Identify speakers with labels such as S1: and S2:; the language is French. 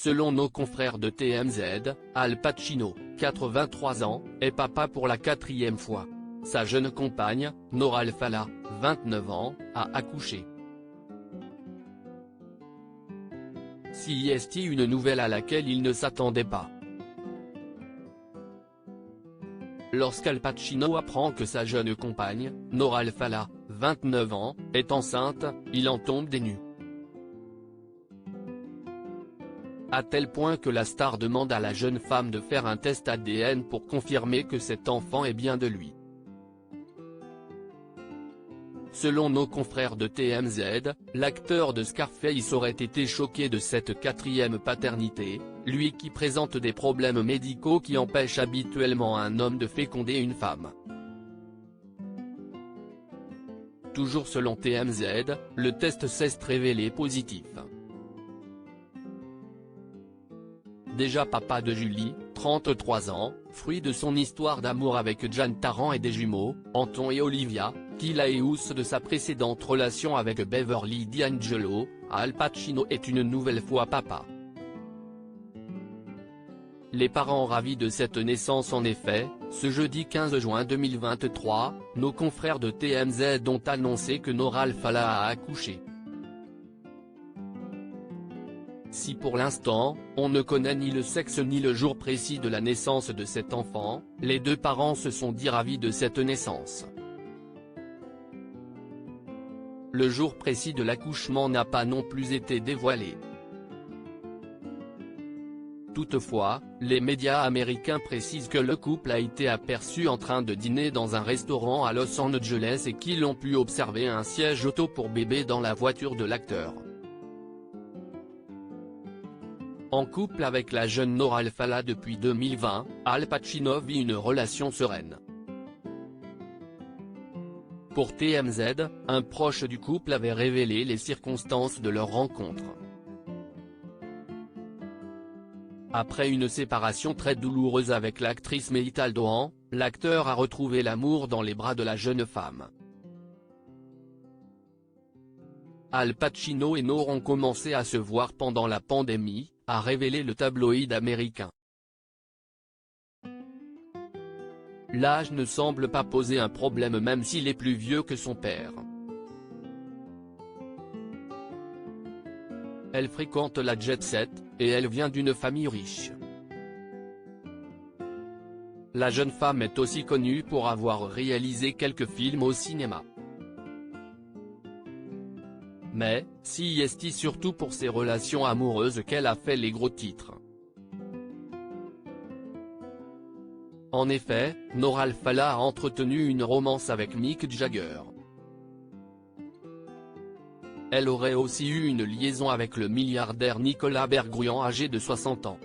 S1: Selon nos confrères de TMZ, Al Pacino, 83 ans, est papa pour la 4e fois. Sa jeune compagne, Nora Al-Fallah, 29 ans, a accouché. C'est une nouvelle à laquelle il ne s'attendait pas. Lorsqu'Al Pacino apprend que sa jeune compagne, Nora Al-Fallah, 29 ans, est enceinte, il en tombe des nues. À tel point que la star demande à la jeune femme de faire un test ADN pour confirmer que cet enfant est bien de lui. Selon nos confrères de TMZ, l'acteur de Scarface aurait été choqué de cette 4e paternité, lui qui présente des problèmes médicaux qui empêchent habituellement un homme de féconder une femme. Toujours selon TMZ, le test s'est révélé positif. Déjà papa de Julie, 33 ans, fruit de son histoire d'amour avec Jeanne Tarrant et des jumeaux, Anton et Olivia, qu'il a de sa précédente relation avec Beverly D'Angelo, Al Pacino est une nouvelle fois papa. Les parents ravis de cette naissance en effet, ce jeudi 15 juin 2023, nos confrères de TMZ ont annoncé que Nora Al-Fallah a accouché. Si pour l'instant, on ne connaît ni le sexe ni le jour précis de la naissance de cet enfant, les deux parents se sont dit ravis de cette naissance. Le jour précis de l'accouchement n'a pas non plus été dévoilé. Toutefois, les médias américains précisent que le couple a été aperçu en train de dîner dans un restaurant à Los Angeles et qu'ils ont pu observer un siège auto pour bébé dans la voiture de l'acteur. En couple avec la jeune Nora Al-Fallah depuis 2020, Al Pacino vit une relation sereine. Pour TMZ, un proche du couple avait révélé les circonstances de leur rencontre. Après une séparation très douloureuse avec l'actrice Meita Aldoan, l'acteur a retrouvé l'amour dans les bras de la jeune femme. Al Pacino et Nora ont commencé à se voir pendant la pandémie, a révélé le tabloïd américain. L'âge ne semble pas poser un problème même s'il est plus vieux que son père. Elle fréquente la jet-set, et elle vient d'une famille riche. La jeune femme est aussi connue pour avoir réalisé quelques films au cinéma. Mais, c'est surtout pour ses relations amoureuses qu'elle a fait les gros titres. En effet, Nora Al-Fallah a entretenu une romance avec Mick Jagger. Elle aurait aussi eu une liaison avec le milliardaire Nicolas Berggruen âgé de 60 ans.